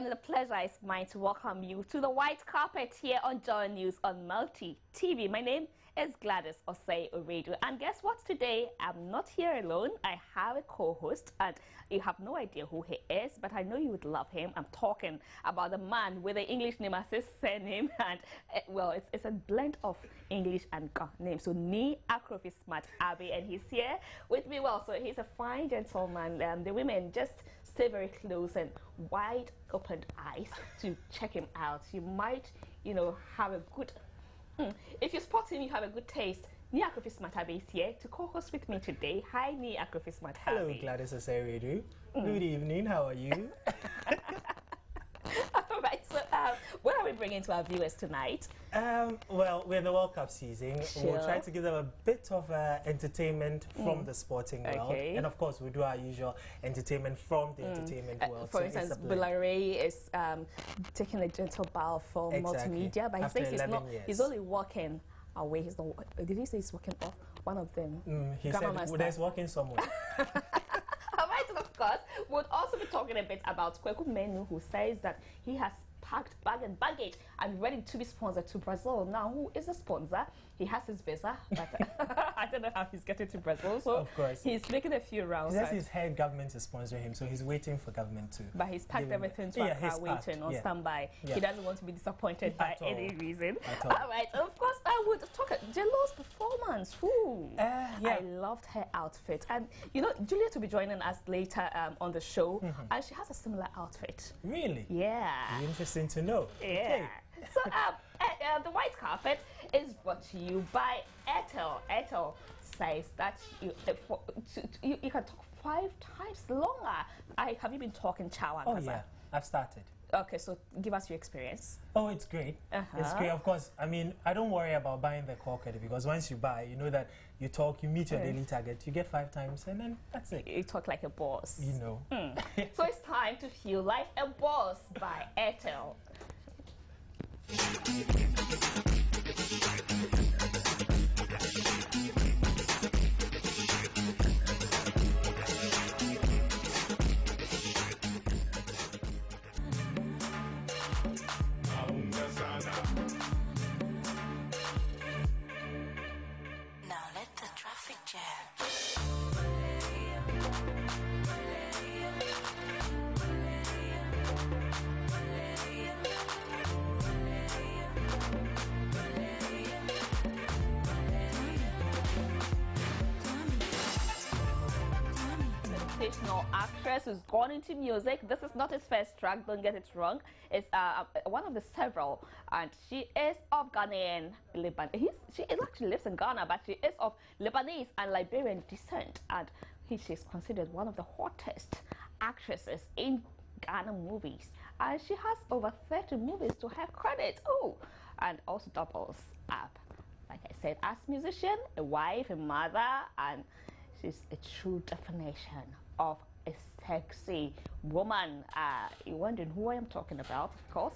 and the pleasure is mine to welcome you to the white carpet here on Joy News on Multi TV. My name is Gladys Osei Oredu, and guess what? Today I'm not here alone. I have a co-host, and you have no idea who he is, but I know you would love him. I'm talking about the man with the English name as his surname, and well, it's a blend of English and Ghana name. So Ni Akrofi Smart Abbey, and he's here with me. Well, so he's a fine gentleman, and the women just stay very close and wide open eyes to check him out. You might, you know, have a good if you spot him, you have a good taste. Ni Akrofi Smart Abbey is here to co-host with me today. Hi, Ni Akrofi Smart Abbey. Hello, Gladys Osei Oredu. Good evening. How are you? All right. So, what are we bringing to our viewers tonight? Well, we're in the World Cup season. Sure. We'll try to give them a bit of entertainment from the sporting world, and of course, we do our usual entertainment from the entertainment world. For instance, Bulare is taking a gentle bow for multimedia, but he says he's only walking away. He's not. Did he say he's walking off? One of them. He said there's walking somewhere. All right, and of course, we'll also be talking a bit about Kweku Menu, who says that he has packed bag and baggage and ready to be sponsored to Brazil. Now, who is the sponsor? He has his visa, but I don't know how he's getting to Brazil. So of course, he's making a few rounds. He says his head government is sponsoring him, so he's waiting for government to. But he's packed everything to Accra, waiting on standby. He doesn't want to be disappointed by any reason. All right, and of course, I would talk Jello's performance. I loved her outfit, and you know, Juliet will be joining us later on the show, and she has a similar outfit. Really? Yeah. Interesting to know. Yeah. Okay. So the white carpet is brought to you by Airtel. Airtel says that you can talk 5 times longer. Have you been talking Chawa? Oh yeah, I've started. Okay, so give us your experience. Oh, it's great. It's great. Of course, I mean, I don't worry about buying the core credit because once you buy, you know that you talk, you meet your daily target, you get 5 times, and then that's it. You talk like a boss. You know. So it's time to feel like a boss by Airtel. Actress who's gone into music. This is not his first track, don't get it wrong. It's one of the several, and she is of Ghanaian she actually lives in Ghana, but she is of Lebanese and Liberian descent, and she's considered one of the hottest actresses in Ghana movies, and she has over 30 movies to her credit. And also doubles up, like I said, as musician, a wife, a mother, and she's a true definition of a sexy woman. You're wondering who I am talking about, of course.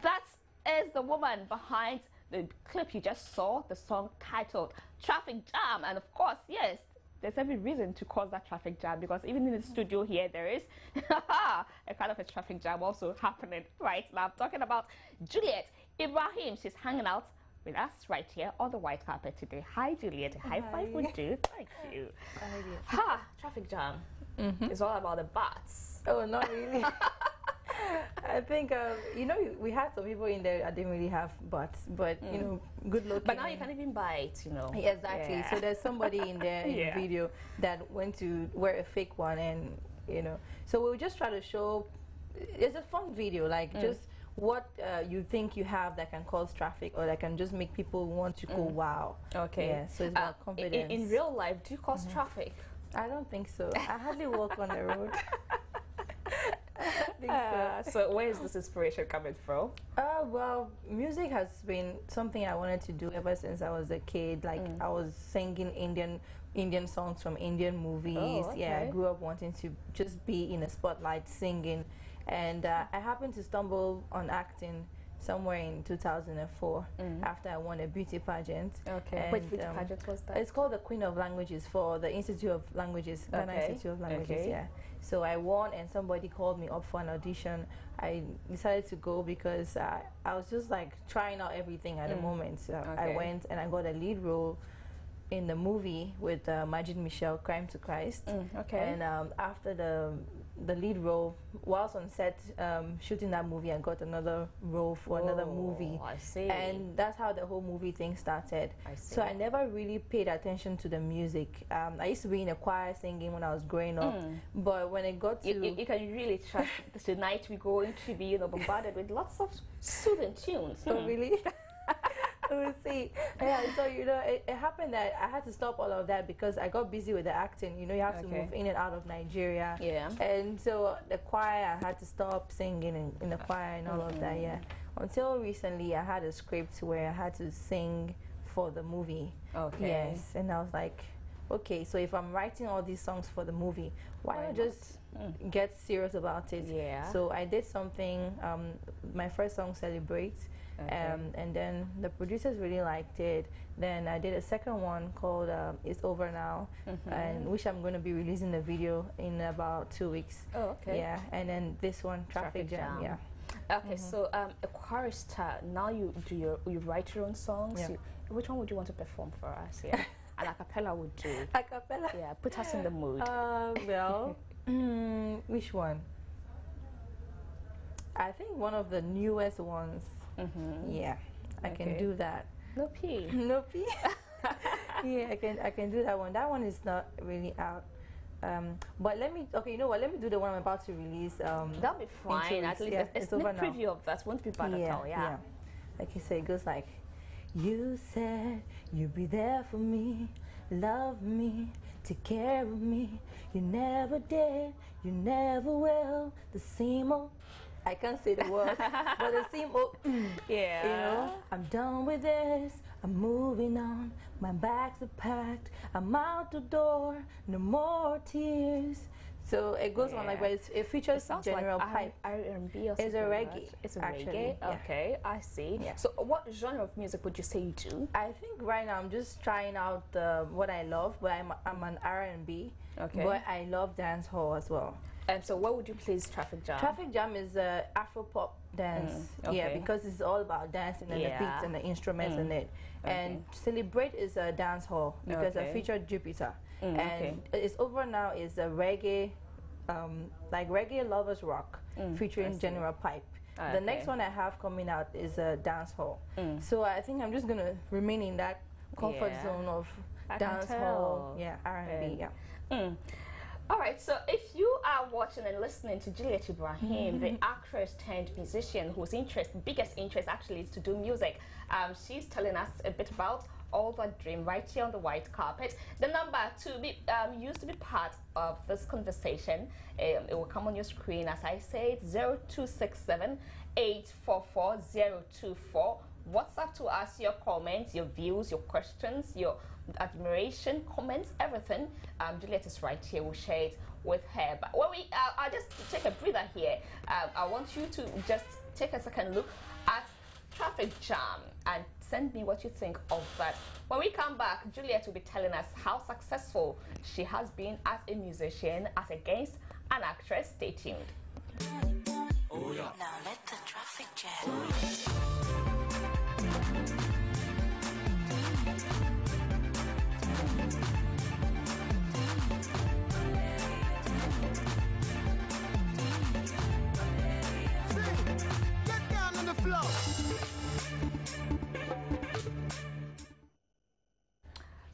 That is the woman behind the clip you just saw, the song titled Traffic Jam. And of course, yes, there's every reason to cause that traffic jam, because even in the studio here, there is a kind of a traffic jam also happening right now. I'm talking about Juliet Ibrahim. She's hanging out with us right here on the white carpet today. Hi, Juliet. High five would do. Thank you. Traffic jam. It's all about the butts. Oh, not really. I think, you know, we had some people in there that didn't really have butts, but, you know, good looking. But now you can even buy it, you know. Yeah, exactly. Yeah. So there's somebody in there in the video that went to wear a fake one, and, you know. So we'll just try to show, it's a fun video, like just what you think you have that can cause traffic or that can just make people want to go wow. Okay. Yeah, so it's about confidence. In real life, do you cause traffic? I don't think so. I hardly walk on the road. So where is this inspiration coming from? Well, music has been something I wanted to do ever since I was a kid. Like I was singing Indian songs from Indian movies. Oh, okay. Yeah, I grew up wanting to just be in a spotlight singing, and I happened to stumble on acting somewhere in 2004 after I won a beauty pageant. Okay. And, which beauty pageant was that? It's called the Queen of Languages for the Institute of Languages, Ghana Institute of Languages, yeah. So I won, and somebody called me up for an audition. I decided to go because I was just like trying out everything at the moment. So I went and I got a lead role in the movie with Majid Michel, Crime to Christ. And after the lead role, whilst on set shooting that movie, I got another role for another movie. I see. And that's how the whole movie thing started. I see. So I never really paid attention to the music. I used to be in a choir singing when I was growing up, but when it got to... You can really trust tonight we're going to be bombarded with lots of soothing tunes. Oh, really? We'll see. Yeah, so it happened that I had to stop all of that because I got busy with the acting. You have to move in and out of Nigeria. Yeah. And so the choir, I had to stop singing in the choir and all of that. Yeah. Until recently, I had a script where I had to sing for the movie. Okay. Yes. And I was like, okay, so if I'm writing all these songs for the movie, why not just get serious about it? Yeah. So I did something. My first song, Celebrate. And then the producers really liked it. Then I did a second one called It's Over Now, and which I'm going to be releasing the video in about 2 weeks. Oh, okay. Yeah, and then this one, Traffic Jam. Yeah. Okay, so a chorister, now you write your own songs. Yeah. Which one would you want to perform for us? Yeah. And a cappella would do. A cappella? Yeah, put us in the mood. Well, which one? I think one of the newest ones. Yeah, I can do that. No P. No P. Yeah, I can do that one. That one is not really out. But let me. Okay, you know what? Let me do the one I'm about to release. That'll be fine. At least it's a preview of that. Won't be bad at all. Yeah. Like you say, it goes like, you said you'd be there for me, love me, take care of me. You never did. You never will. The same old. I can't say the word, but the same old, yeah. I'm done with this, I'm moving on, my bags are packed, I'm out the door, no more tears. So it goes on like, but it features general like pipe. R&B or it's a reggae. It's a reggae? Okay, I see. Yeah. So what genre of music would you say you do? I think right now I'm just trying out what I love, but I'm an R&B, but I love dance hall as well. And so where would you place Traffic Jam? Traffic Jam is Afro-pop dance, yeah, because it's all about dancing and the beats and the instruments in it. And Celebrate is a dance hall because I featured Jupiter. And It's Over Now is a reggae, like reggae lovers rock, featuring general pipe. The next one I have coming out is a dance hall. So I think I'm just going to remain in that comfort zone of dance hall, R&B, All right, so if you are watching and listening to Juliet Ibrahim, the actress turned musician whose biggest interest actually is to do music, she's telling us a bit about all that dream right here on the white carpet. The number to be used to be part of this conversation, it will come on your screen as I say, 0267 844 024. WhatsApp to us your comments, your views, your questions, your admiration, comments, everything. Juliet is right here. We'll share it with her. But when I'll just take a breather here. I want you to just take a second look at Traffic Jam and send me what you think of that. When we come back, Juliet will be telling us how successful she has been as a musician, as against an actress. Stay tuned. Oh, yeah. Now let the traffic jam.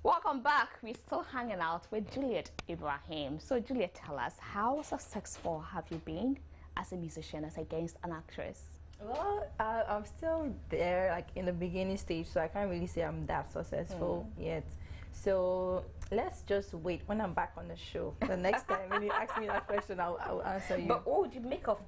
Welcome back. We're still hanging out with Juliet Ibrahim. So Juliet, tell us, how successful have you been as a musician, as against an actress? Well, I'm still there, like in the beginning stage, so I can't really say I'm that successful yet. So let's just wait when I'm back on the show. The next time when you ask me that question, I'll answer you. But what would you make of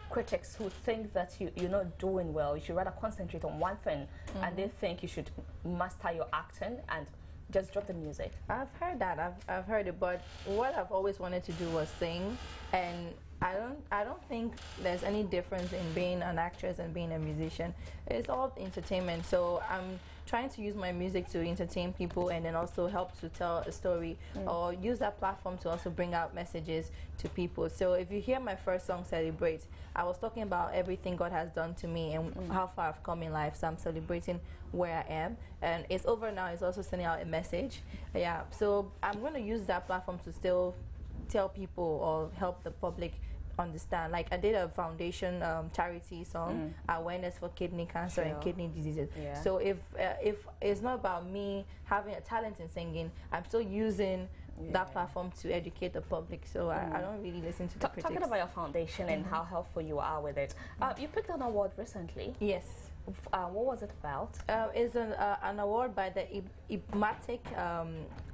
critics who think that you're not doing well? You should rather concentrate on one thing, and they think you should master your acting and just drop the music. I've heard that. I've heard it, but what I've always wanted to do was sing, and I don't think there's any difference in being an actress and being a musician. It's all entertainment. So I'm trying to use my music to entertain people and then also help to tell a story or use that platform to also bring out messages to people. So if you hear my first song, Celebrate, I was talking about everything God has done to me and how far I've come in life. So I'm celebrating where I am. And it's over now. It's also sending out a message. Yeah. So I'm going to use that platform to still tell people or help the public understand. Like I did a foundation charity song, awareness for kidney cancer and kidney diseases. So if it's not about me having a talent in singing, I'm still using that platform to educate the public. So I don't really listen to the critics. Talking about your foundation and how helpful you are with it, you picked an award recently. Yes. What was it about? It's an award by the Ibrahim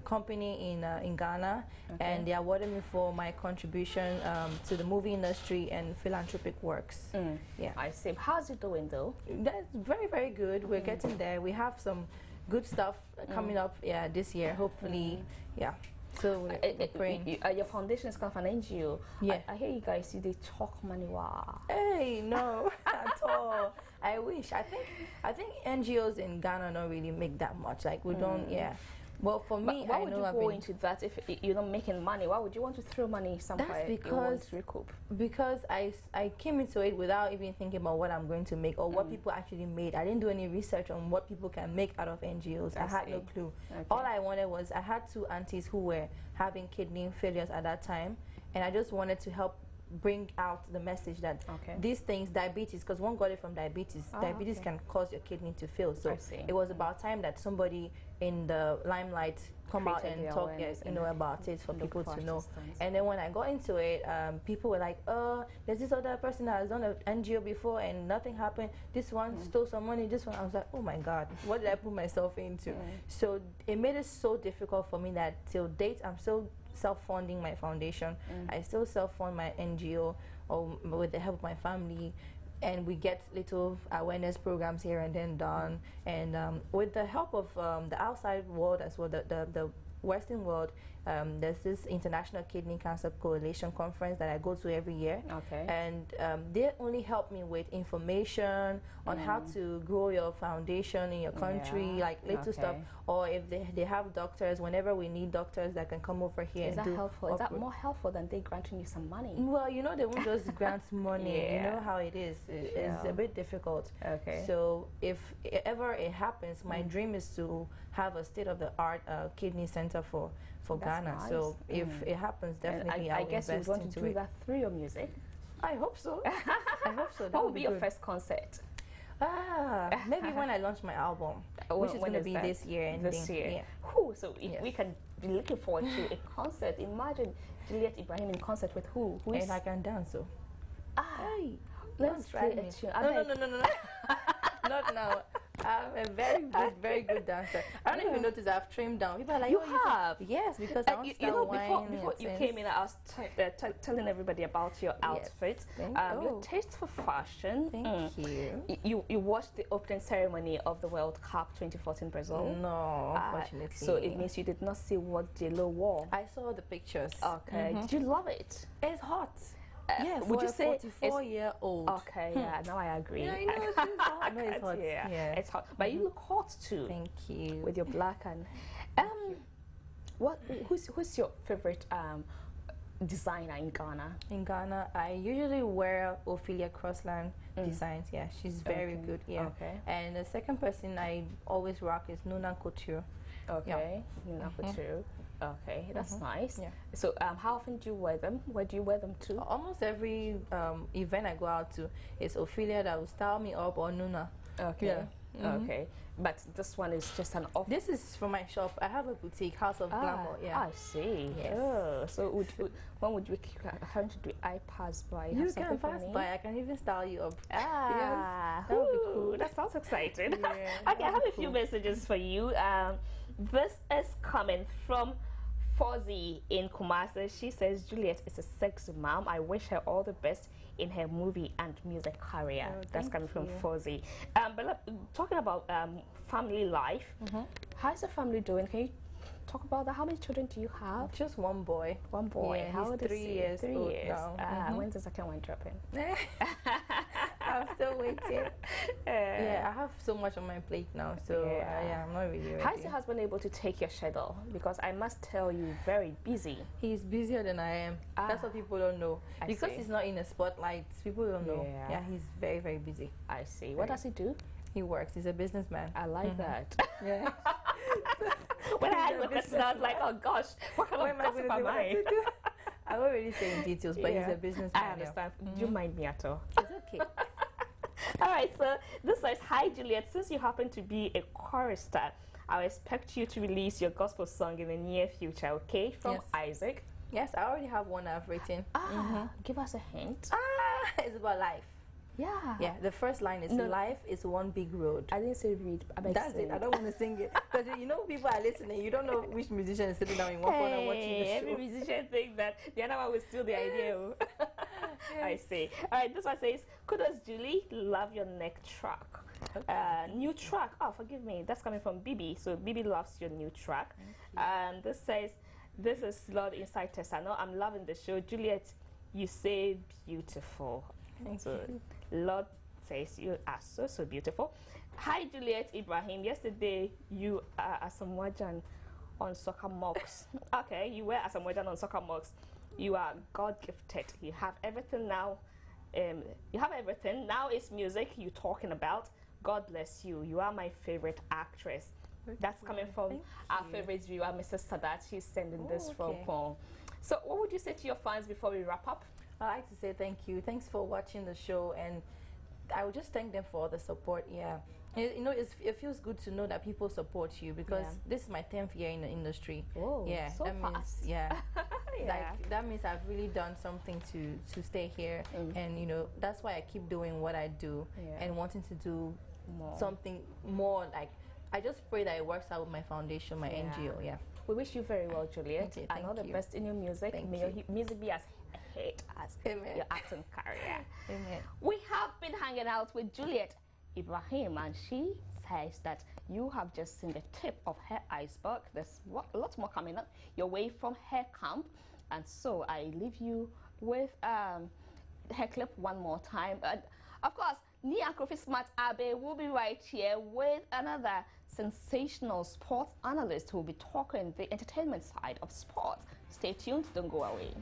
company in Ghana, and they awarded me for my contribution to the movie industry and philanthropic works. Yeah, I see. How's it doing though? That's very, very good. We're getting there. We have some good stuff coming up. Yeah, this year, hopefully. Yeah. So we're praying. Your foundation is kind of an NGO. Yeah. I hear you guys. They talk money. Wow. Hey, no, at all. I wish. I think NGOs in Ghana don't really make that much. Like we don't. Yeah. Well, for me, why would you go into that if you're not making money? Why would you want to throw money somewhere? That's because I came into it without even thinking about what I'm going to make or what people actually made. I didn't do any research on what people can make out of NGOs. I had no clue. Okay. All I wanted was I had two aunties who were having kidney failures at that time, and I just wanted to help bring out the message that these things, diabetes, because one got it from diabetes. Diabetes can cause your kidney to fail. So it was about time that somebody in the limelight come out and talk about it for people to know. And then when I got into it, people were like, oh, there's this other person that has done an NGO before and nothing happened. This one stole some money, this one. I was like, oh my God, what did I put myself into? So it made it so difficult for me that till date I'm still self-funding my foundation. I still self-fund my NGO or with the help of my family, and we get little awareness programs here and then done, and with the help of the outside world as well, the Western world. There's this International Kidney Cancer Coalition conference that I go to every year, and they only help me with information on how to grow your foundation in your country, like little stuff, or if they have doctors, whenever we need doctors that can come over here. Is that helpful? Is that more helpful than they granting you some money? Well, you know, they won't just grant money. You know how it is. It's a bit difficult. So if ever it happens, my dream is to have a state-of-the-art kidney center for Ghana. Nice. So if it happens, definitely I guess you want to do that through your music. I hope so. I hope so. What would be your first concert? Maybe when I launch my album, which is going to be this year. This year. Yeah. So if we can be looking forward to a concert, imagine Juliet Ibrahim in concert with who? And I can dance. So. Hey, let's play a tune. No. Not now. I'm a very good dancer. I don't even notice I've trimmed down. People are like, you have? Yes, because I want before you came in, I was telling everybody about your outfit, your taste for fashion. Thank you. You watched the opening ceremony of the World Cup 2014 Brazil? No, unfortunately. So it means you did not see what J-Lo wore. I saw the pictures. Okay. Did you love it? It's hot. Yeah, would you say 44-year-old? Okay, now I agree. Yeah, I know, it's hot. No, it's hot. Yeah, it's hot. But you look hot too. Thank you. With your black and who's your favorite designer in Ghana? In Ghana, I usually wear Ophelia Crossland designs. Yeah, she's very good. Yeah. Okay. And the second person I always rock is Nuna Couture. Okay. Nuna Couture. Okay, that's nice. Yeah. So how often do you wear them? Where do you wear them to? Almost every event I go out to, it's Ophelia that will style me up or Nuna. Okay. Yeah. Okay. But this one is just an off. This is from my shop. I have a boutique, House of Glamour. Yeah. I see. Yes. Oh, so when would you having to do I pass by? You can pass by. I can even style you up. Yes. That would be cool. That sounds exciting. Yeah, okay, I have a few messages for you. This is coming from Fozzie in Kumasi. She says Juliet is a sexy mom. I wish her all the best in her movie and music career. That's coming from Fozzie. But talking about family life, how's the family doing? Can you talk about that. How many children do you have? Just one boy. One boy. Yeah, How he's old is 3 he? years 3 old years. now. When's the second one dropping? I'm still waiting. Yeah, I have so much on my plate now, so yeah, I'm not really ready. How is your husband able to take your schedule? Because I must tell you, very busy. He's busier than I am. That's what people don't know. Because he's not in the spotlight, people don't know. Yeah, he's very, very busy. I see. What does he do? He works. He's a businessman. I like that. Yeah. When I asked the question, I was like, oh gosh, what kind of gossip am I? I won't really say in details, but he's a businessman. I understand. Do you mind me at all? It's okay. All right, so this says, hi Juliet, since you happen to be a chorister, I expect you to release your gospel song in the near future, okay? From Isaac. Yes, I already have one I've written. Give us a hint. It's about life. Yeah. Yeah, the first line is life is one big road. I didn't say read. That's it. I don't want to sing it. Because you know people are listening. You don't know which musician is sitting down in one corner watching the show. Every musician thinks that the other one will steal the idea. I see. All right, this one says, kudos Julie, love your neck track. Okay. New track. Oh, forgive me. That's coming from Bibi. So Bibi loves your new track. And this says, this is Lord Inside Tessa. I'm loving the show. Juliet, you say beautiful. Thank you. Lord says you are so, so beautiful. Hi, Juliet Ibrahim. Yesterday, you are Asamoah on Soccer Mocks. Okay, you were Asamoah on Soccer Mocks. You are God-gifted. You have everything now. You have everything. Now it's music you're talking about. God bless you. You are my favorite actress. That's coming from our favorite viewer, Mrs. Sadat. She's sending this from home. So what would you say to your fans before we wrap up? I'd like to say thank you. Thanks for watching the show, and I would just thank them for the support. Yeah, you know, it feels good to know that people support you, because this is my 10th year in the industry. Oh, yeah, so that fast. means like that means I've really done something to stay here, and you know that's why I keep doing what I do and wanting to do something more. Like I just pray that it works out with my foundation, my NGO. Yeah. We wish you very well, Juliet, and all the best in your music. May your music be as hit as your acting career. Amen. We have been hanging out with Juliet Ibrahim, and she says that you have just seen the tip of her iceberg. There's lots more coming up your way from her camp, and so I leave you with her clip one more time. Of course, Nia Kofi Smart Abe will be right here with another sensational sports analyst who will be talking the entertainment side of sports. Stay tuned, don't go away.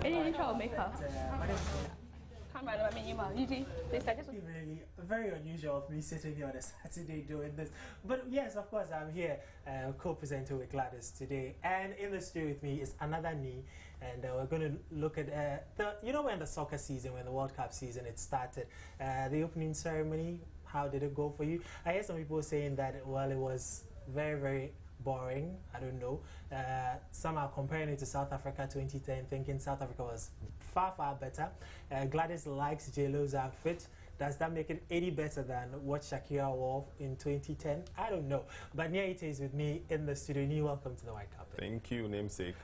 Any intro maker? Very unusual of me sitting here on a Saturday doing this. But yes, of course, I'm here co-presenting with Gladys today. And in the studio with me is another knee. And we're going to look at, you know, when the soccer season, when the World Cup season, it started, the opening ceremony, how did it go for you? I hear some people saying that, well, it was very, very boring. I don't know. Some are comparing it to South Africa 2010, thinking South Africa was far, far better. Gladys likes J-Lo's outfit. does that make it any better than what Shakira wore in 2010? I don't know. But Nia Ite is with me in the studio. Nia, welcome to the White Carpet. Thank you, namesake.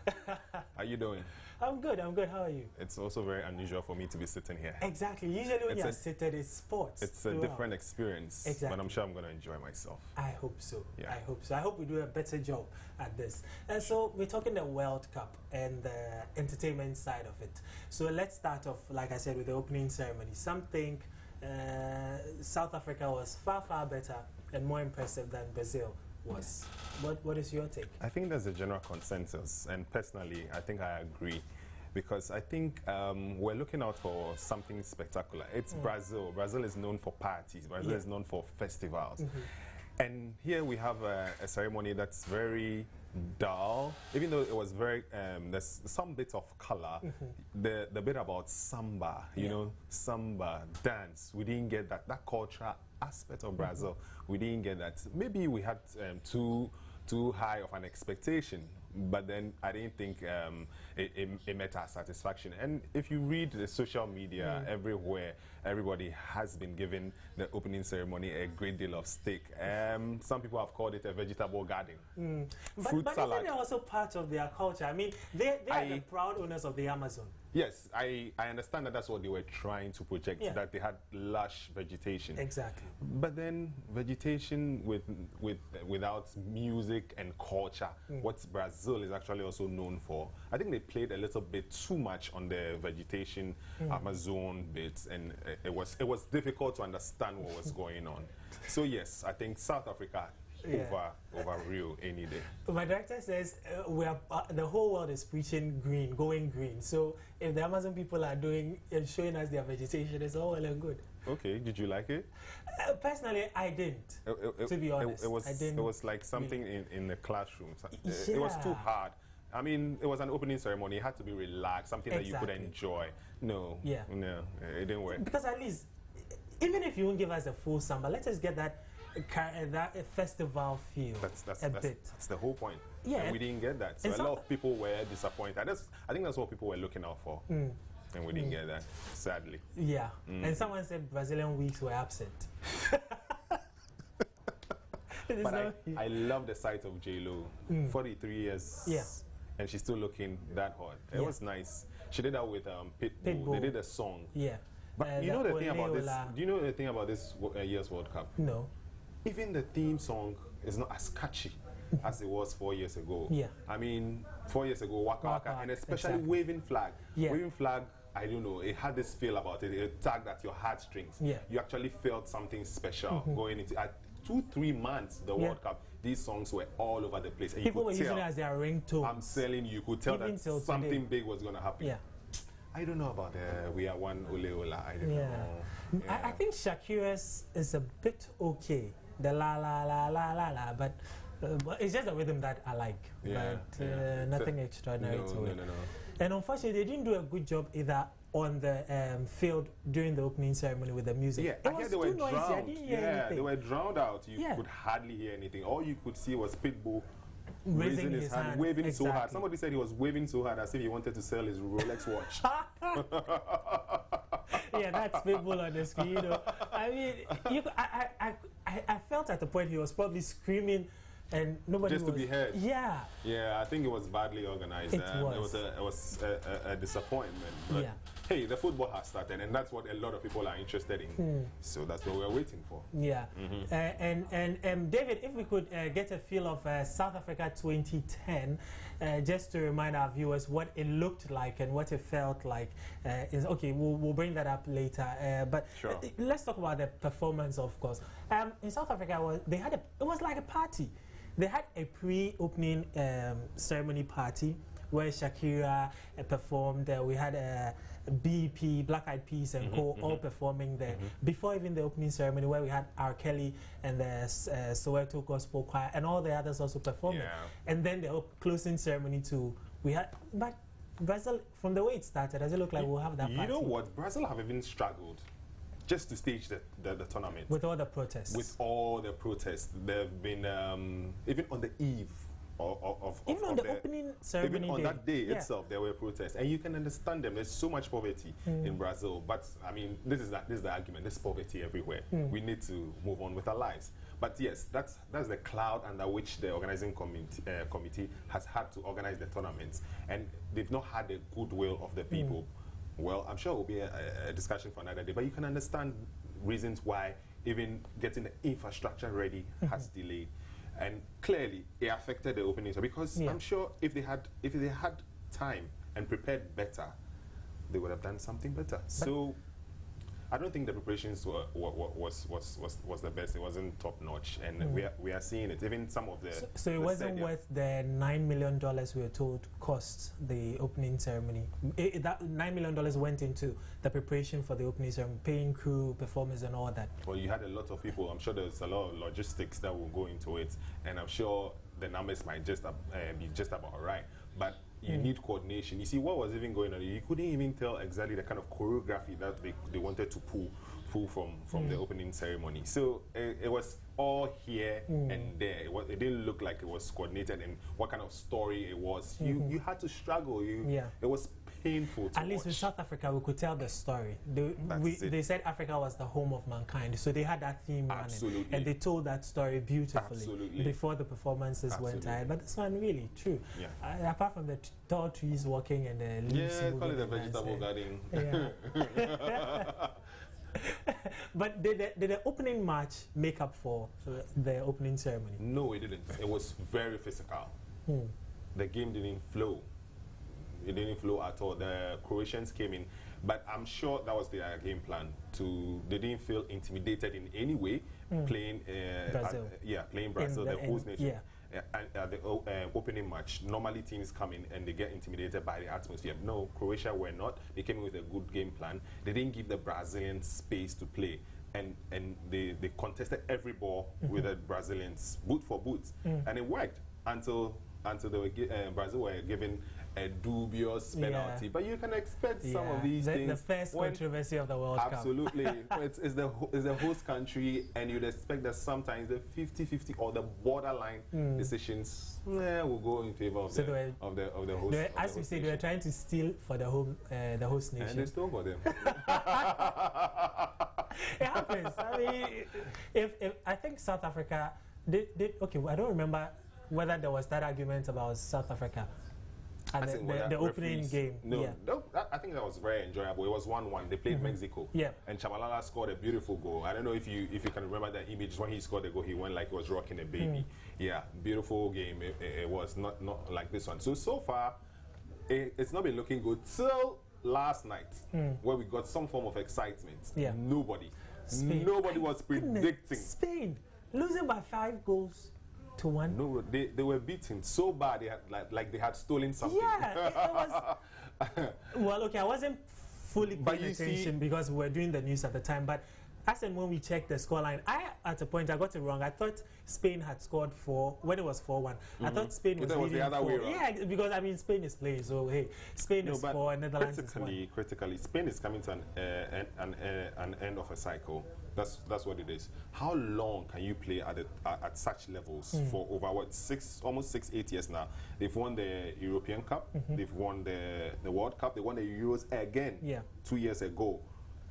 How you doing? I'm good. How are you? It's also very unusual for me to be sitting here. Exactly. Usually when you're seated, it's sports. It's a different experience. Exactly. But I'm sure I'm going to enjoy myself. I hope so. Yeah. I hope so. I hope we do a better job at this. And so we're talking the World Cup and the entertainment side of it. So let's start off, like I said, with the opening ceremony. Some think South Africa was far, far better and more impressive than Brazil was. What is your take? I think there's a general consensus, and personally, I think I agree, because I think we're looking out for something spectacular. It's Brazil. Brazil is known for parties. Brazil is known for festivals. And here we have a ceremony that's very dull, even though it was very, there's some bit of color. The bit about samba, you know, samba, dance, we didn't get that cultural aspect of Brazil. We didn't get that. Maybe we had too high of an expectation, but then I didn't think it met our satisfaction. And if you read the social media everywhere, everybody has been giving the opening ceremony a great deal of stake. Some people have called it a vegetable garden. Fruit but salad. isn't it also part of their culture? I mean, they are the proud owners of the Amazon. Yes, I understand that that's what they were trying to project, that they had lush vegetation. Exactly. But then vegetation without music and culture, what Brazil is actually also known for, I think they played a little bit too much on the vegetation, Amazon bits, and it was difficult to understand what was going on. So yes, I think South Africa over Rio any day. My director says the whole world is preaching green, going green. So if the Amazon people are doing and showing us their vegetation, it's all well and good. Okay, did you like it? Personally, I didn't. To be honest, it was like something in the classroom. It was too hard. I mean, it was an opening ceremony. It had to be relaxed, something that you could enjoy. No, no, it didn't work. Because at least, even if you won't give us a full samba, let us get that festival feel. That's the whole point. Yeah, and we didn't get that. So a lot of people were disappointed. I think that's what people were looking out for. And we didn't get that, sadly. Yeah. And someone said Brazilian weeks were absent. But I love the sight of J-Lo. 43 years. Yeah. And she's still looking that hot. It was nice. She did that with Pitbull. They did a song. Yeah. But you know the thing about this? Do you know the thing about this year's World Cup? No. Even the theme song is not as catchy as it was 4 years ago. Yeah. I mean, 4 years ago, Waka Waka, and especially Waving Flag. Yeah. Waving Flag, I don't know, it had this feel about it. It tagged at your heartstrings. Yeah. You actually felt something special going into at 2-3 months the World Cup. These songs were all over the place. And people were using it as their ringtone. I'm telling you, you could tell even that something big was going to happen. Yeah. I don't know about We Are One, Ole Ola. I don't know. Yeah. I think Shakira's is a bit okay. The la la la la la la, but it's just a rhythm that I like. But nothing extraordinary to it. No. And unfortunately, they didn't do a good job either on the field during the opening ceremony with the music. Yeah, it was they were too noisy. drowned. I didn't hear anything. They were drowned out. You could hardly hear anything. All you could see was Pitbull raising his hand, waving so hard. Somebody said he was waving so hard as if he wanted to sell his Rolex watch. Yeah, that's Pitbull on the screen. You know, I mean, I felt at the point he was probably screaming, and nobody just to be heard. Yeah. Yeah, I think it was badly organized. It was a disappointment. But hey, the football has started, and that's what a lot of people are interested in. So that's what we're waiting for. Yeah. And David, if we could get a feel of South Africa 2010, just to remind our viewers what it looked like and what it felt like. Okay, we'll bring that up later. But let's talk about the performance, of course. In South Africa, it was like a party. They had a pre-opening ceremony party where Shakira performed. We had BP, Black Eyed Peas, and all performing there. Before even the opening ceremony, where we had R. Kelly and the Soweto Gospel Choir, and all the others also performing. And then the closing ceremony too. But Brazil, from the way it started, does it look like we'll have that party? You know what? Brazil have even struggled just to stage the tournament. With all the protests. With all the protests. They've been, even on the eve even on the opening ceremony even on that day yeah. itself, there were protests, and you can understand them. There's so much poverty in Brazil, but I mean, this is the argument. There's poverty everywhere. We need to move on with our lives. But yes, that's the cloud under which the organizing committee has had to organize the tournaments, and they've not had the goodwill of the people. Well, I'm sure it will be a discussion for another day, but you can understand reasons why even getting the infrastructure ready has delayed. And clearly, it affected the opening, because I'm sure if they had time and prepared better, they would have done something better. So I don't think the preparations was the best. It wasn't top notch, and we are seeing it. Even some of the so it wasn't worth the $9 million we were told cost the opening ceremony. That $9 million went into the preparation for the opening ceremony, paying crew, performers, and all that. Well, you had a lot of people. I'm sure there's a lot of logistics that will go into it, and I'm sure the numbers might just be just about right. But you need coordination. You see, what was even going on? You couldn't even tell exactly the kind of choreography that they wanted to pull from the opening ceremony. So it was all here and there. It didn't look like it was coordinated and what kind of story it was. You had to struggle. It was painful to At least with South Africa, we could tell the story. They said Africa was the home of mankind, so they had that theme running, and they told that story beautifully before the performances went ahead. But this one really true. Apart from the tall trees walking and the leaves moving, call it a vegetable garden. But did the opening match make up for the opening ceremony? No, it didn't. It was very physical. The game didn't flow. It didn't flow at all. The Croatians came in, but I'm sure that was their game plan. They didn't feel intimidated in any way playing Brazil. Playing Brazil, the host nation. Yeah. At the opening match, normally teams come in and they get intimidated by the atmosphere. No, Croatia were not. They came in with a good game plan. They didn't give the Brazilians space to play, and they contested every ball with the Brazilians, boot for boot, and it worked until they were Brazil were given a dubious penalty. But you can expect some of these things. The first controversy of the World Cup. Absolutely. it's the host country, and you'd expect that sometimes the 50-50 or the borderline decisions will go in favor of the host. As we said, they were trying to steal for the host nation. And they still got them. It happens. I mean, if I think South Africa did okay, I don't remember whether there was that argument about South Africa at the opening game. No, I think that was very enjoyable. It was 1-1. They played Mexico. And Chabalala scored a beautiful goal. I don't know if you can remember that image. When he scored the goal, he went like he was rocking a baby. Yeah, beautiful game. It was not like this one. So far, it's not been looking good till last night, where we got some form of excitement. Nobody was predicting. Spain losing by 5-1. No, they were beaten so bad. They had like they had stolen something. Yeah, it was. Well, okay, I wasn't fully paying attention because we were doing the news at the time. But as and when we checked the scoreline, at a point I got it wrong. I thought Spain had scored 4 when it was 4-1. I thought Spain was leading the other 4. way around. Yeah, because I mean Spain is playing, so hey, Spain is 4, Netherlands is 1. Critically, Spain is coming to an end of a cycle. That's what it is. How long can you play at such levels for over almost 6-8 years now? They've won the European Cup, they've won the World Cup, they won the Euros again 2 years ago.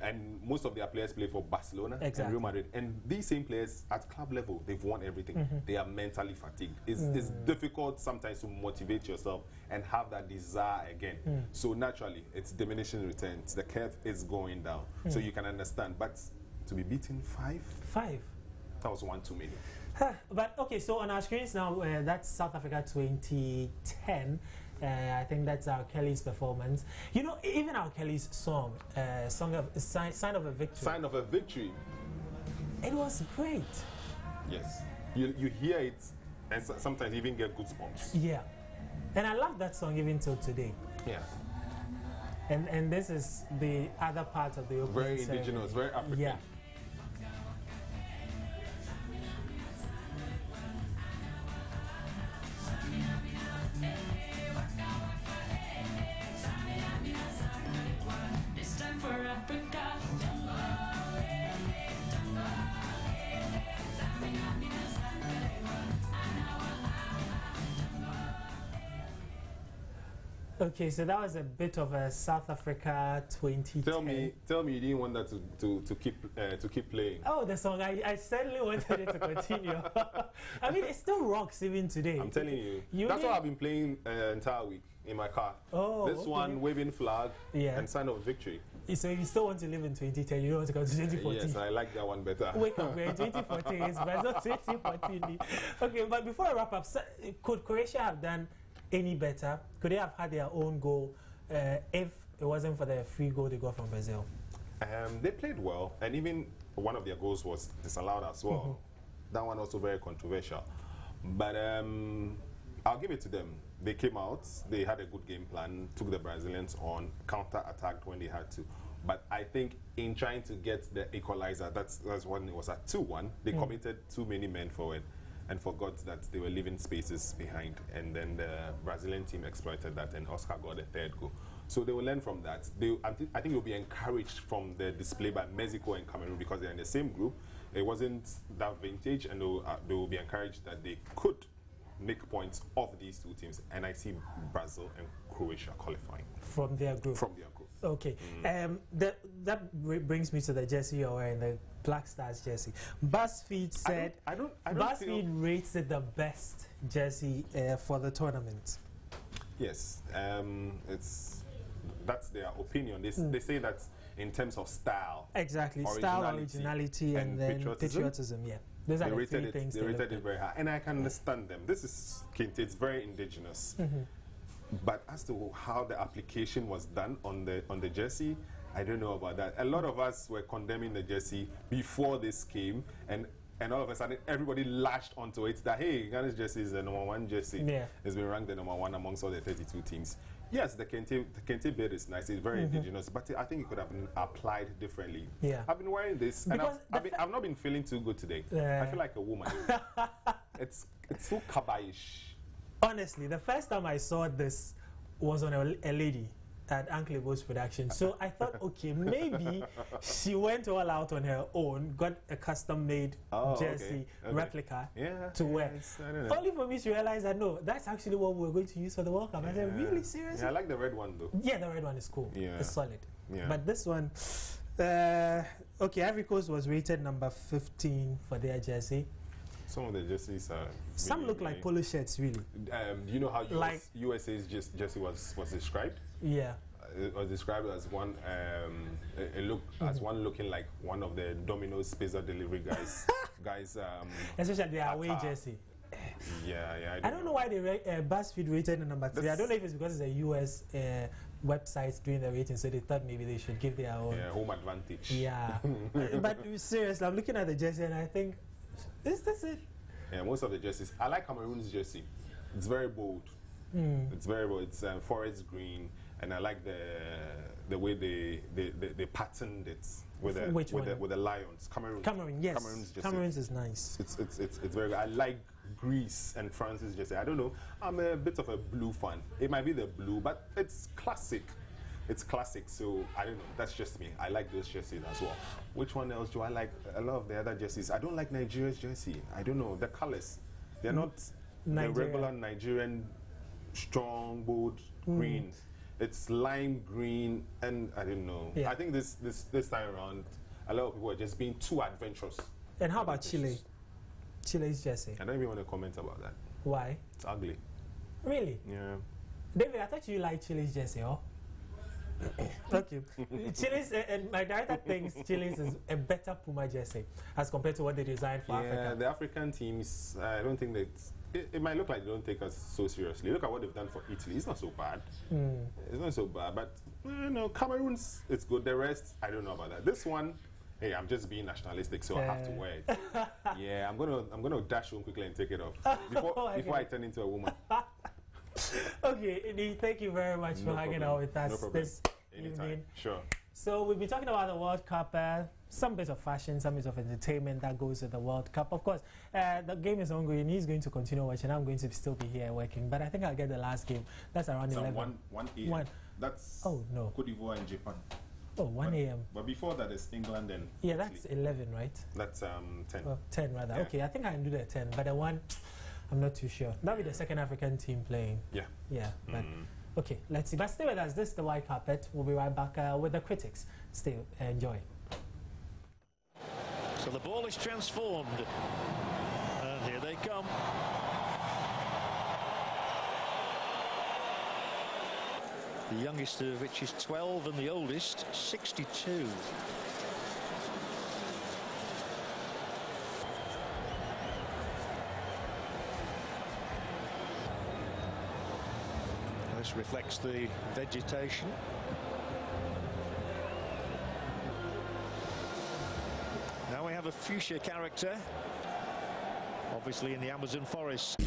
And most of their players play for Barcelona and Real Madrid. And these same players at club level, they've won everything. They are mentally fatigued. It's difficult sometimes to motivate yourself and have that desire again. So naturally, it's diminishing returns. The curve is going down. So you can understand. But to be beaten 5? That was 1 too many. But okay, so on our screens now, that's South Africa 2010. I think that's our Kelly's performance. You know, even our Kelly's song, Sign of a Victory. Sign of a Victory. It was great. Yes. You hear it, and sometimes you even get goosebumps. Yeah. And I love that song even till today. Yeah. And this is the other part of the opening very indigenous, very African. Yeah. Okay, so that was a bit of a South Africa 2010. Tell me, you didn't want that to keep playing. Oh, the song! I certainly wanted it to continue. I mean, it still rocks even today. I'm telling you. That's why I've been playing entire week in my car. Oh, this one waving flag and sign of victory. So you still want to live in 2010? You don't want to go to 2014? Yes, I like that one better. Wake up, we're in 2014. It's Brazil 2014. Okay, but before I wrap up, could Croatia have done any better? Could they have had their own goal if it wasn't for the free goal they got from Brazil? They played well, and even one of their goals was disallowed as well. That one also very controversial. But I'll give it to them. They came out, they had a good game plan, took the Brazilians on, counter-attacked when they had to. But I think in trying to get the equalizer, that's when it was at 2-1, they committed too many men forward and forgot that they were leaving spaces behind. And then the Brazilian team exploited that, and Oscar got a third goal. So they will learn from that. I think they'll be encouraged from the display by Mexico and Cameroon because they're in the same group. It wasn't that vintage, and they will be encouraged that they could make points of these two teams. And I see Brazil and Croatia qualifying. From their group? From their group. Okay. That brings me to the jersey you're wearing, the Black Stars jersey. BuzzFeed said BuzzFeed rates it the best jersey for the tournament. Yes, that's their opinion. They say that in terms of style. Exactly, style, originality, and then patriotism. Yeah, those are the three things. They rated it very high, and I can understand them. This is Kinte. It's very indigenous. But as to how the application was done on the jersey, I don't know about that. A lot of us were condemning the jersey before this came, and all of a sudden everybody lashed onto it that, hey, Ghana's jersey is the #1 jersey. Yeah. It's been ranked the #1 amongst all the 32 teams. Yes, the Kente bed is nice. It's very indigenous, but I think it could have been applied differently. Yeah. I've been wearing this, and I've not been feeling too good today. I feel like a woman. It's so kabayish. Honestly, the first time I saw this was on a lady at Anklevo's production. So I thought, okay, maybe she went all out on her own, got a custom-made jersey replica to wear. Only for me to realize that, no, that's actually what we're going to use for the World Cup. I said, really? Seriously? Yeah, I like the red one, though. Yeah, the red one is cool. Yeah. It's solid. Yeah. But this one, okay, Ivory Coast was rated number 15 for their jersey. Some of the jerseys are... Some look like polo shirts, really. Do you know how USA's jersey was described? Yeah. It was described as one, as one looking like one of the Domino's pizza delivery guys. Especially their away jersey. Yeah. I don't know why they BuzzFeed rated the number 3. I don't know if it's because it's a US website doing the rating, so they thought maybe they should give their own. Yeah, home advantage. Yeah. But seriously, I'm looking at the jersey and I think, is this it? Yeah, most of the jerseys. I like Cameroon's jersey. It's very bold. It's very bold. It's forest green, and I like the way they patterned it with the lions. Cameroon, yes. Cameroon's is nice. It's very good. I like Greece and France's jersey. I don't know. I'm a bit of a blue fan. It might be the blue, but it's classic. It's classic, so I don't know. That's just me. I like those jerseys as well. Which one else do I like? A lot of the other jerseys. I don't like Nigeria's jersey. I don't know. The colors, they're not the regular Nigerian strong, bold green. It's lime green, and I don't know. Yeah. I think this time around, a lot of people are just being too adventurous. And how about Chile? Chile's jersey. I don't even want to comment about that. Why? It's ugly. Really? Yeah. David, I thought you liked Chile's jersey, huh? Thank you. Chile's, and my director thinks Chile's is a better Puma jersey as compared to what they designed for Africa. Yeah, the African teams, I don't think that it might look like they don't take us so seriously. Look at what they've done for Italy. It's not so bad. It's not so bad, but you know, Cameroon's, it's good. The rest, I don't know about that. This one, hey, I'm just being nationalistic, so I have to wear it. Yeah, I'm gonna dash home quickly and take it off before I turn into a woman. Okay, Eddie, thank you very much for hanging out with us this evening. Sure. So we've been talking about the World Cup, some bits of fashion, some bits of entertainment that goes with the World Cup. Of course, the game is ongoing. He's going to continue watching. I'm going to still be here working, but I think I'll get the last game. That's around 11. 1 a.m. That's Cote d'Ivoire and Japan. Oh, 1 a.m. But before that is England and Italy. That's 11, right? That's 10. Oh, 10 rather. Yeah. Okay, I think I can do the 10, but the one, I'm not too sure. That'll be the second African team playing. Yeah. Yeah, but Okay, let's see. But stay with us. This is the white carpet. We'll be right back with the critics. Stay, enjoy. So the ball is transformed. And here they come. The youngest of which is 12 and the oldest 62. This reflects the vegetation. Now we have a fuchsia character, obviously in the Amazon forest.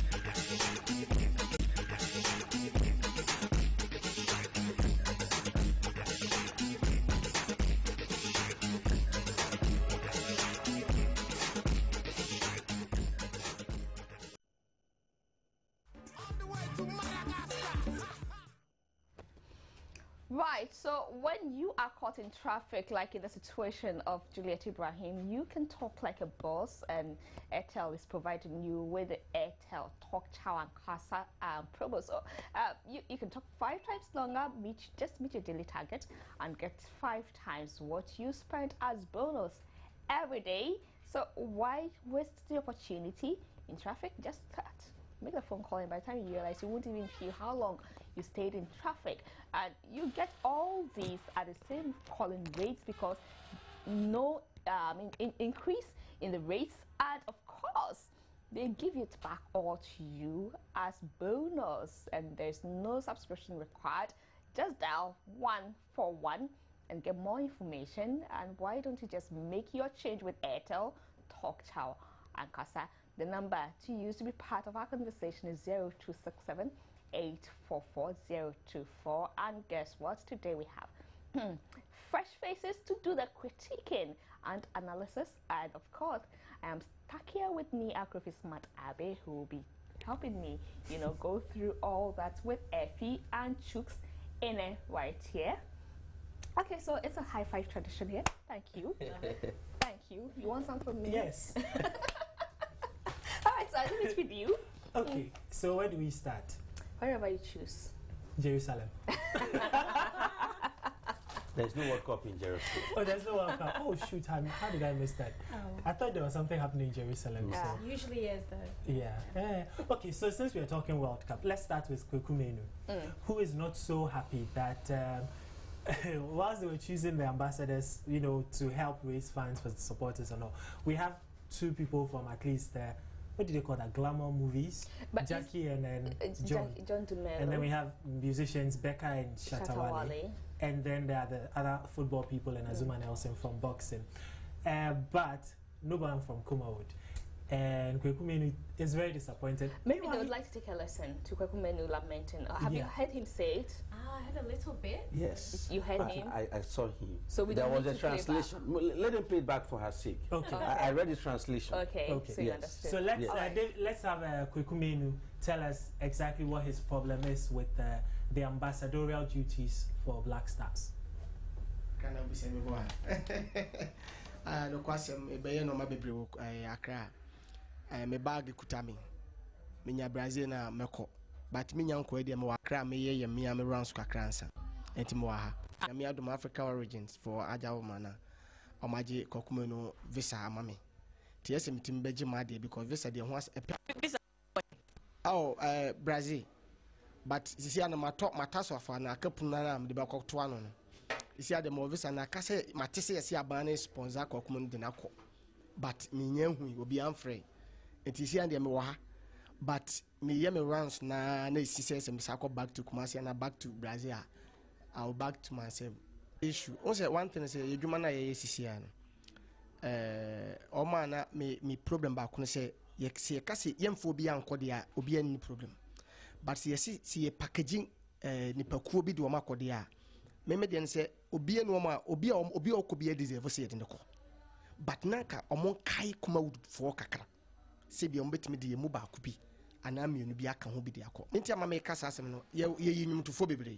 Right, so when you are caught in traffic, like in the situation of Juliet Ibrahim, you can talk like a boss, and Airtel is providing you with the Airtel Talk Chow and Casa promo. So you can talk 5 times longer, just meet your daily target, and get 5 times what you spend as bonus every day. So why waste the opportunity in traffic? Just start. Make a phone call, and by the time you realize, you won't even feel how long you stayed in traffic. And you get all these at the same calling rates, because no increase in the rates, and of course they give it back all to you as bonus, and there's no subscription required. Just dial 141 and get more information. And why don't you just make your change with Airtel Talk Chow and Casa? The number to use to be part of our conversation is 0267 844-024. And guess what? Today we have fresh faces to do the critiquing and analysis. And of course, I am stuck here with me, Akrofis Smart Abe, who will be helping me, go through all that with Effie and Chooks in a right here. Okay, so it's a high five tradition here. Thank you. Thank you. You want some from me? Yes. All right, so I leave it with you. Okay, so where do we start? Wherever you choose. Jerusalem. There's no World Cup in Jerusalem. Oh, there's no World Cup. Oh, shoot. How did I miss that? Oh. I thought there was something happening in Jerusalem. Yeah. So. Usually is though. Yeah. Okay, so since we are talking World Cup, let's start with Kweku Menu, who is not so happy that whilst they were choosing the ambassadors, to help raise funds for the supporters and all, we have 2 people from at least what do they call that? Glamour movies. But Jackie and then John. John Dumelo. And then we have musicians Becca and Shatawale. And then there are the other football people and Azuma Nelson from boxing. But no one from Kumawood. And Kweku Menu is very disappointed. Maybe they would like to take a lesson to Kweku Menu lamenting. Have you heard him say it? I heard a little bit. Yes. You heard him? I saw him. So we there don't was need a to play translation. Let him play it back for her sake. Okay. I read his translation. Okay. So you Yes. understood. So let's have Kweku Menu tell us exactly what his problem is with the ambassadorial duties for Black Stars. Can I be saying no question. No ma bebre Accra. Me bag kutami. Minya Brazil na meko. But minya nko e de me Accra me ye me rounds kakra nsa. Enti mo ha. Na me adom Africa origins for Aja woman na. Omaje Kweku no visa amame. Ti ese mitim beji ma de because visa de ho as visa. Oh, Brazil. But sisi ana mataso afa na kapuna na me de ba kokto ano no. Sisi ade mo visa na kase matese yesi abane sponsor Kweku no de na ko. But minya hu obi amfrey. Enti sisi ande me wo ha. But me ye me rounds na isi says me sako back to Kumasi and back to Brazil. I'll back to myself. Issue. Also one thing say edwuma na ye sisi ano. O ma na me problem ba ko say ye kase yemfo bi ankode a obi ani problem. But see ye packaging nipakuo bi de o makode a me de say obi anu ma obi okobi deserve say de ko. But nanka omon kai kuma wood for kakra. Se bi ombetimi de yemu ba ko bi ana mienu bi aka ho bi de akọ. Nti ama me kasa asem no ye yinyum tofo bebre.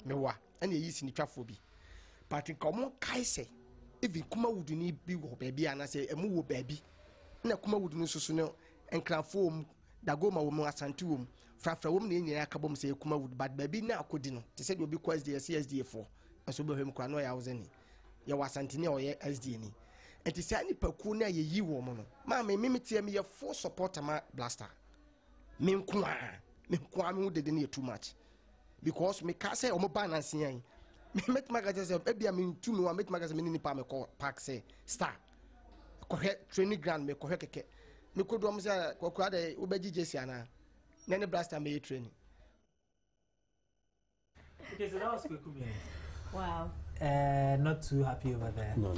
Me wa ana yi sini twafo bi. Patrick omon kai se even kuma wood ni bi wo ba bi ana se emu wo ba bi. Na kuma wood no susu no enkrafo dago ma wo mu asante wo frafra wom ne nyina akabom say kuma wood but baby na akodi no te say obi ko SDA 4 aso be hwem kwa no ya wozeni ya wasantini o ye SDA ni enti say ni paku na ye yi wo mo no ma me tie me ye full supporter ma blaster me nkoa me de ne too much because me ka say o mo balance yan me met magaze say e bia me too me wa met magaze me ni pa me call park say star ko training ground me ko keke me ko do mo say ko kwa de wo beji jesi ana na ne blaster me training. Okay, so that was Kwekumi. Wow. Not too happy over there. No.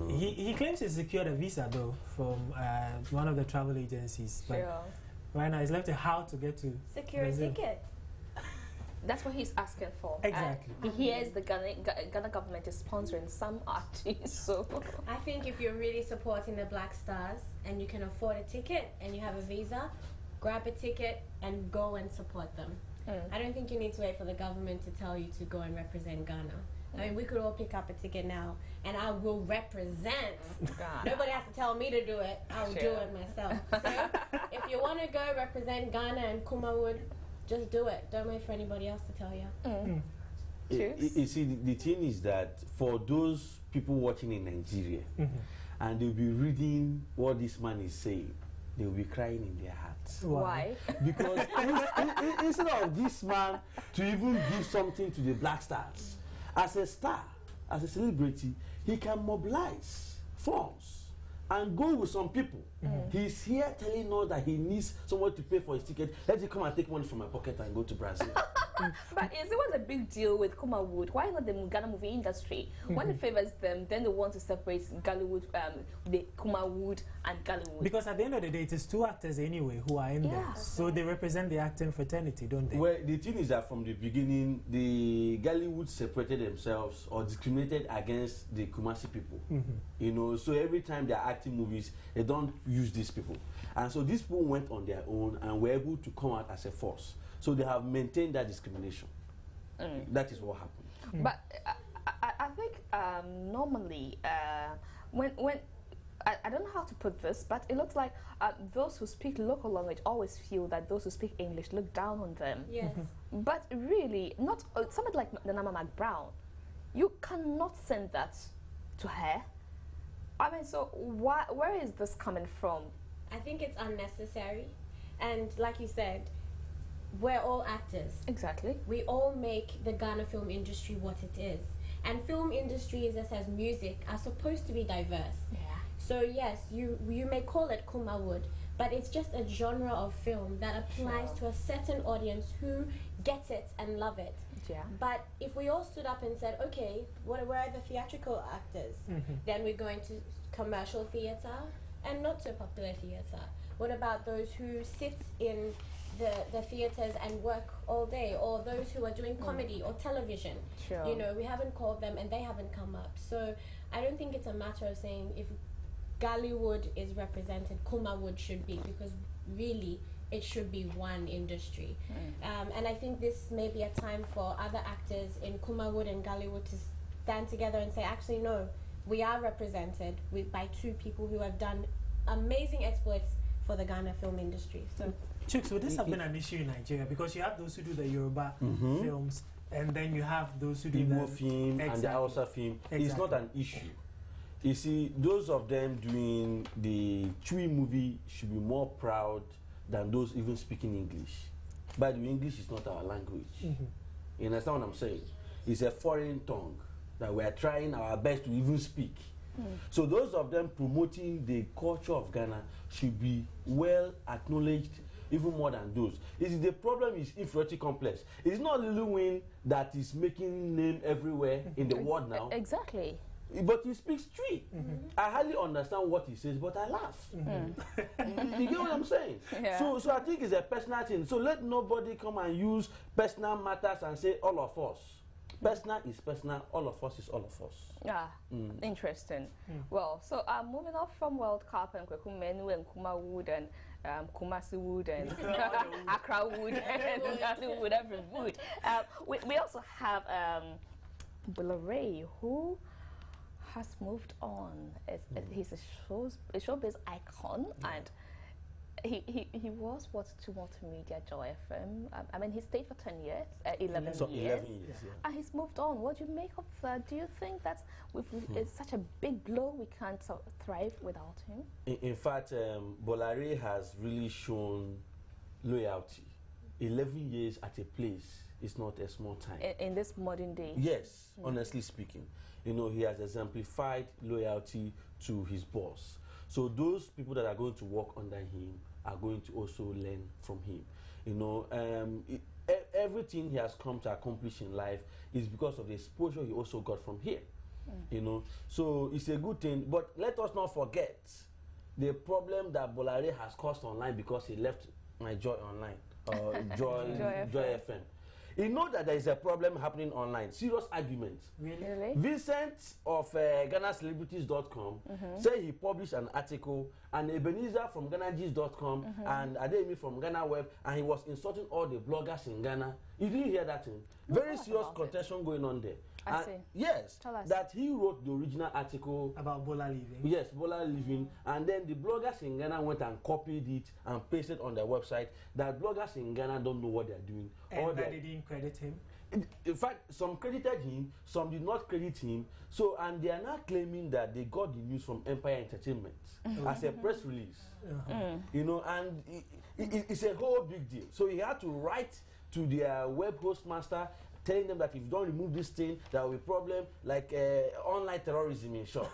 He claims he secured a visa though from one of the travel agencies. But right now he's left a how to get to secure a ticket. That's what he's asking for. Exactly. He hears the Ghana government is sponsoring some artists, so I think if you're really supporting the Black Stars and you can afford a ticket and you have a visa, grab a ticket and go and support them. I don't think you need to wait for the government to tell you to go and represent Ghana. I mean, we could all pick up a ticket now and I will represent Ghana. Nobody has to tell me to do it. I will do it myself. So if you want to go represent Ghana and Kumawood, just do it. Don't wait for anybody else to tell you. You see, the thing is that for those people watching in Nigeria, and they'll be reading what this man is saying, they'll be crying in their hearts. Why? Because instead of this man to even give something to the Black Stars, as a star, as a celebrity, he can mobilize funds and go with some people. He's here telling us that he needs someone to pay for his ticket. Let him come and take money from my pocket and go to Brazil. But is it was a big deal with Kumawood? Why not the Ghana movie industry? When it favors them, then they want to separate Gollywood, the Kumawood and Gollywood. Because at the end of the day, it is two actors anyway who are in there. So they represent the acting fraternity, don't they? Well, the thing is that from the beginning, the Gollywood separated themselves or discriminated against the Kumasi people. You know, so every time they are acting movies, they don't use these people. And so these people went on their own and were able to come out as a force. So they have maintained that discrimination. That is what happened. But I think normally when I don't know how to put this, but it looks like those who speak local language always feel that those who speak English look down on them. Yes. But really, not somebody like Nanama McBrown, you cannot send that to her. I mean, so where is this coming from? I think it's unnecessary. And like you said, we're all actors. Exactly. We all make the Ghana film industry what it is. And film industries, as has music, are supposed to be diverse. Yeah. So yes, you may call it Kumawood, but it's just a genre of film that applies to a certain audience who gets it and love it. Yeah. But if we all stood up and said, okay, where are the theatrical actors? Then we're going to commercial theatre and not so popular theatre. What about those who sit in the theatres and work all day, or those who are doing comedy or television? Sure. You know, we haven't called them and they haven't come up. So I don't think it's a matter of saying if Gollywood is represented, Kumawood should be, because really it should be one industry. And I think this may be a time for other actors in Kumawood and Gollywood to stand together and say, actually no, we are represented by two people who have done amazing exploits for the Ghana film industry. So Chooks, would this have been an issue in Nigeria? Because you have those who do the Yoruba films, and then you have those who do Igbo the film and the Hausa film. It's not an issue. You see, those of them doing the Chui movie should be more proud than those even speaking English. By the way, English is not our language. You understand what I'm saying? It's a foreign tongue that we are trying our best to even speak. So those of them promoting the culture of Ghana should be well acknowledged, even more than those. The problem is inferiority complex. It's not Lil Wayne that is making name everywhere in the world now. Exactly. But he speaks street. I hardly understand what he says, but I laugh. You get what I'm saying? Yeah. So I think it's a personal thing. So let nobody come and use personal matters and say all of us. Personal is personal, all of us is all of us. Yeah, interesting. Well, so moving off from World Cup and Kwekumenu and Kumawood and Kumasi Wood and Accra Wood and Ghana Wood, every wood. We also have Bulare, who has moved on. He's a showbiz icon, and he was what to multimedia Joy FM. I mean, he stayed for 10 years, 11 So years. 11 years, yeah. And he's moved on. What do you make of that? Do you think that it's such a big blow we can't thrive without him? In fact, Bolare has really shown loyalty. 11 years at a place is not a small time. In this modern day? Yes, honestly speaking. You know, he has exemplified loyalty to his boss. So those people that are going to work under him are going to also learn from him. You know, everything he has come to accomplish in life is because of the exposure he also got from here. You know, so it's a good thing. But let us not forget the problem that Bolare has caused online because he left my Joy Online, or Joy FM. You know that there is a problem happening online, serious arguments. Really? Vincent of GhanaCelebrities.com said he published an article, and Ebenezer from GhanaGist.com and Ademi from Ghana Web, and he was insulting all the bloggers in Ghana. You didn't hear that thing? Very serious contention going on there. I see. Yes, Tell us. that he wrote the original article about Bola leaving. Yes, Bola leaving, and then the bloggers in Ghana went and copied it and pasted on their website. That bloggers in Ghana don't know what they're doing. And that they didn't credit him. In fact, some credited him, some did not credit him. So, and they are now claiming that they got the news from Empire Entertainment as a press release. You know, and it's a whole big deal. So he had to write to their web host master, telling them that if you don't remove this thing, there will be a problem, like online terrorism in short.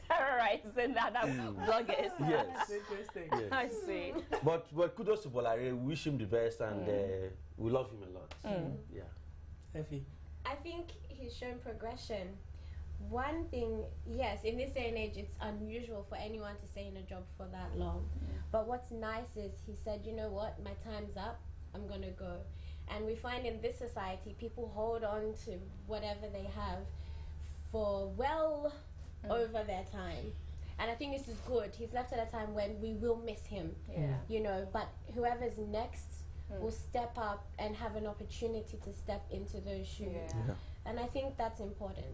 Terrorizing other bloggers. Yes. Interesting. Yes. I see. But kudos to Bolare. We wish him the best, and we love him a lot. Yeah. Effie. I think he's shown progression. One thing, yes, in this day and age, it's unusual for anyone to stay in a job for that long. But what's nice is he said, you know what, my time's up, I'm going to go. And we find in this society, people hold on to whatever they have for well over their time. And I think this is good. He's left at a time when we will miss him, you know, but whoever's next will step up and have an opportunity to step into those shoes. And I think that's important.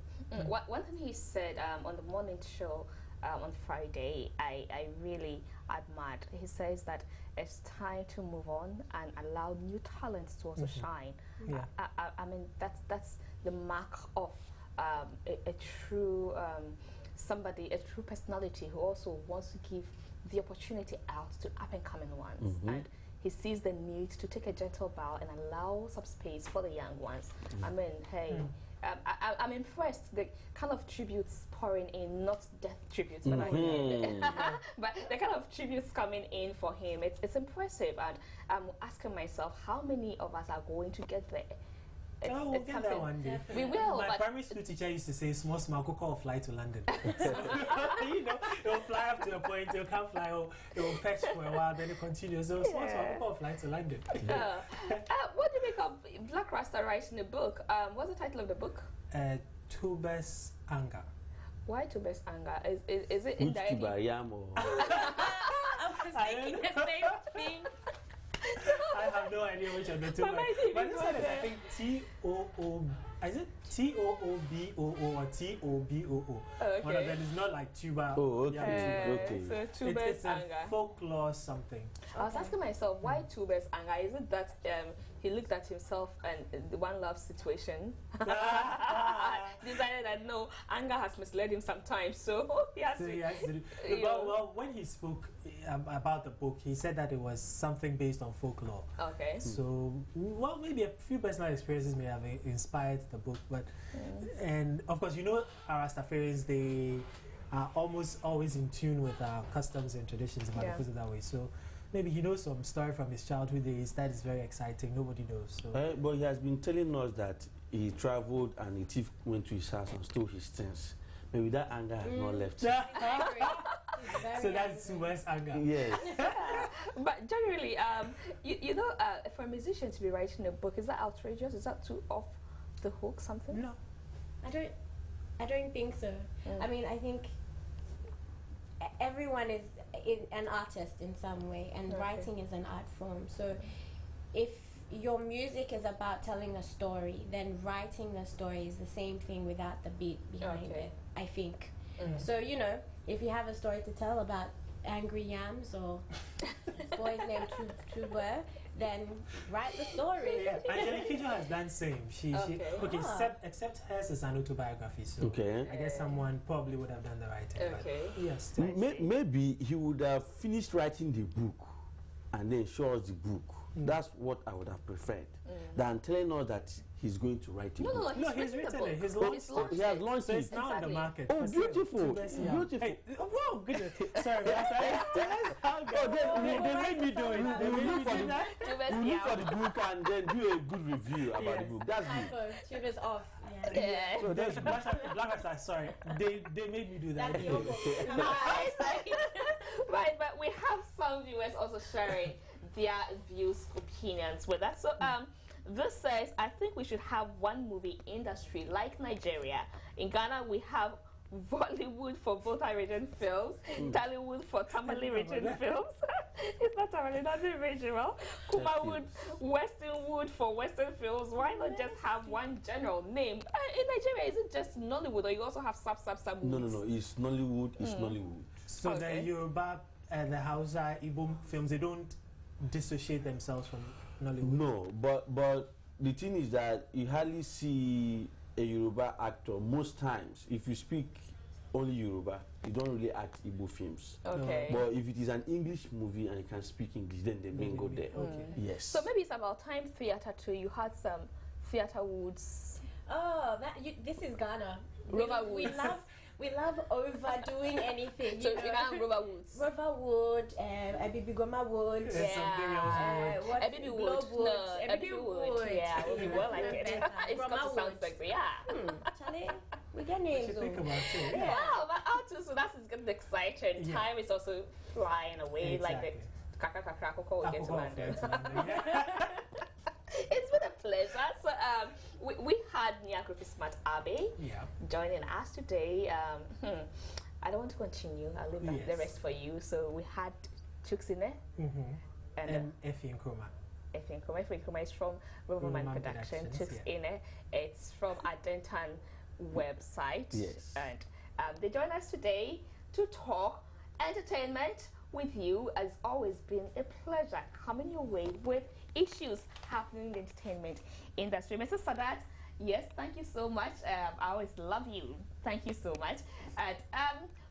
One thing he said on the morning show on Friday, I really admired. He says that it's time to move on and allow new talents to also shine. I mean, that's the mark of a true somebody, a true personality who also wants to give the opportunity out to up-and-coming ones. And he sees the need to take a gentle bow and allow some space for the young ones. I mean, hey, I'm impressed the kind of tributes pouring in, not death tributes, but but the kind of tributes coming in for him. It's impressive, and I'm asking myself, how many of us are going to get there? We'll get that one day. We will. My primary school teacher used to say, small could call fly to London. So, you know, it'll fly up to a point, it'll come fly, it'll perch for a while, then it continues. So small could call fly to London. What do you make of Black Rasta writing a book? What's the title of the book? Tubers Anger. Why Tubers Anger? Is it indirect? I was thinking the same thing. I have no idea which of the two. But this one is, I think, T-O-O. Is it T-O-O-B-O-O or T-O-B-O-O? Okay. One of them is not like tuba. Oh, okay. So Tubers It's a Anger. folklore something. I was asking myself, why Tubers Anger? Is it that he looked at himself and the one love situation decided that no, anger has misled him sometimes, so he has to. Well, when he spoke about the book, he said that it was something based on folklore. Okay. So, well, maybe a few personal experiences may have inspired the book, but and of course, you know, our Rastafarians, they are almost always in tune with our customs and traditions, if I put it that way. So maybe he knows some story from his childhood days. That is very exciting. Nobody knows. So. But he has been telling us that he traveled and a thief went to his house and stole his things. Maybe that anger has not left. So that's Suba's anger. Yes. But generally, you know, for a musician to be writing a book, is that outrageous? Is that too off the hook? Something? No. I don't think so. I mean, I think everyone is an artist in some way, and writing is an art form. So if your music is about telling a story, then writing the story is the same thing without the beat behind it, I think. So, you know, if you have a story to tell about Angry Yams or boys named Tuber, then write the story. Yeah, Angelique Kidjo has done same. She except hers is an autobiography, so I guess someone probably would have done the writing. Okay. But yes. Maybe he would have finished writing the book and then show us the book. That's what I would have preferred than telling us that he's going to write it. No, he's written it. He's launched it. He has launched So it. it's now on the market. Oh, beautiful. Beautiful. Hey, wow, goodness. Sorry, they made me do it. They made me do that. We'll look for the book and then do a good review about the book. That's good. Tuber's off. Yeah. So there's Black Star, sorry. They made me do that. That's your Right, but we have some viewers also sharing their views, opinions with us. So this says, I think we should have one movie industry like Nigeria. In Ghana, we have Bollywood for both our region films, Tollywood for Tamale region films. It's not Tamale, not the regional. Kumawood, Westernwood for Western films. Why not just have one general name? In Nigeria, is it just Nollywood, or you also have sub? No. It's Nollywood. It's Nollywood. So the Yoruba and the Hausa, Igbo films, they don't dissociate themselves from Nollywood. No, but the thing is that you hardly see a Yoruba actor. Most times, if you speak only Yoruba, you don't really act Igbo films. Okay. But if it is an English movie and you can speak English, then they may go there. Okay. Yes. So maybe it's about time theater too. You had some theater woods. Oh, this is Ghana. Roverwood. We love overdoing anything. So you have Roverwoods. Roverwood, Abibigoma Wood, Abibigwood. Yeah, we'll be well like it. It's got to sound sexy. Yeah. Charlie, we get names. Think about it. Yeah. Wow, but how too? So that's getting exciting. Yeah. Time is also flying away. Exactly. Like the kakakakako will get to London. Yeah. It's been a pleasure. So we had Nyakofi Smart Abe joining us today. I don't want to continue. I'll leave the rest for you. So we had Chuksine and Effie Nkrumah. Effie Nkrumah is from Roverman Production. Chuksine, it's from Adentan website. Yes. And they join us today to talk entertainment with you. Has always been a pleasure coming your way with issues happening in the entertainment industry. Mr. Sadat, yes, thank you so much. I always love you. Thank you so much. And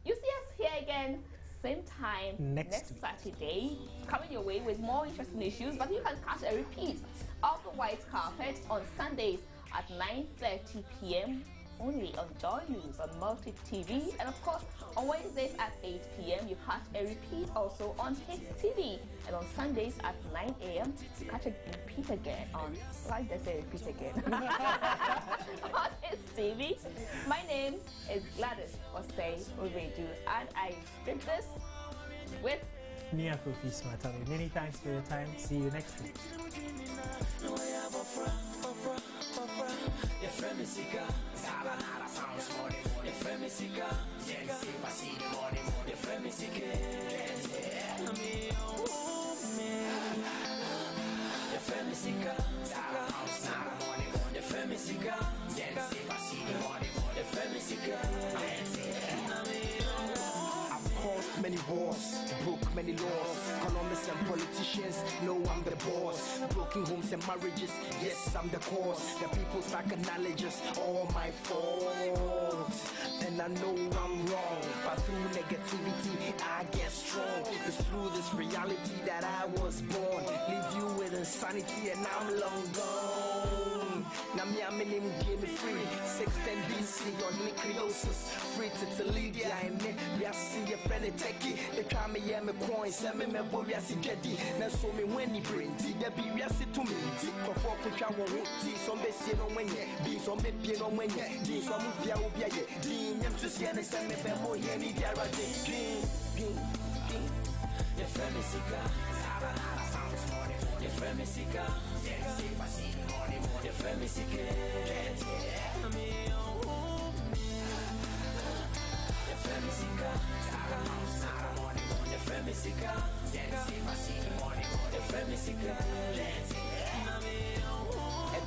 you see us here again, same time next Saturday, coming your way with more interesting issues. But you can catch a repeat of the White Carpet on Sundays at 9:30 p.m. only on Joy News on Multi TV, and of course on Wednesdays at 8 p.m. you catch a repeat also on Hits TV, and on Sundays at 9 a.m. you catch a repeat again on, why did I say repeat again? On Hits TV. My name is Gladys Osei Oredu, and I did this with Nyakofi Smart Abe. Many thanks for your time. See you next week. Caused many wars, broke many laws. Economists and politicians know I'm the boss. Broken homes and marriages, yes, I'm the cause. The people stack acknowledges all my fault. And I know I'm wrong, but through negativity I get strong. It's through this reality that I was born. Leave you with insanity and I'm long gone. Now me I'm in him give me free. 610 BC on nucleosis. Free to Lydia and me. We are see a friend techie. They try me yeah me coins. Send me boy we are see jetty. Now so me when he bring tea. They be we are see to me. Before push I won't tea. Some be see no when yeah. Be some be pay no when yeah. Be some be a ubia yeah. Dean them to see and send me boy yeah me there a day. Your friend is sick. Your friend is sick. Your friend is sick.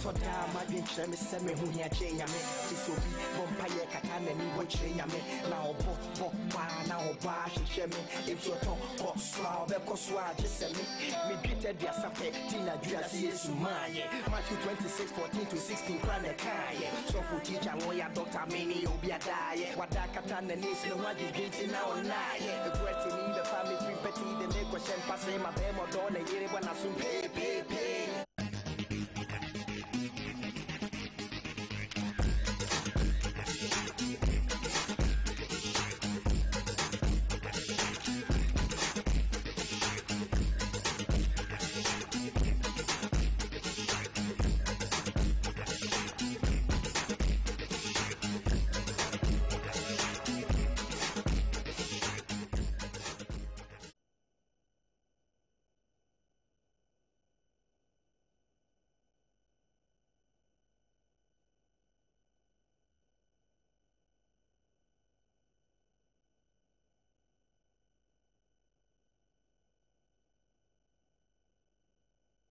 Toda my dream me send me who here change me. This will be vampire katana ni watch me. Now bo now bash shame if you talk swab swag just me greeted their subject Tina Juliet Ibrahim Matthew 26:14-16 Krana Kai so for teacher moya doctor many obi die wadakata na nis no wadi drinking now na the great in the family free petty the make question pass my bemo don and yere wana sum pay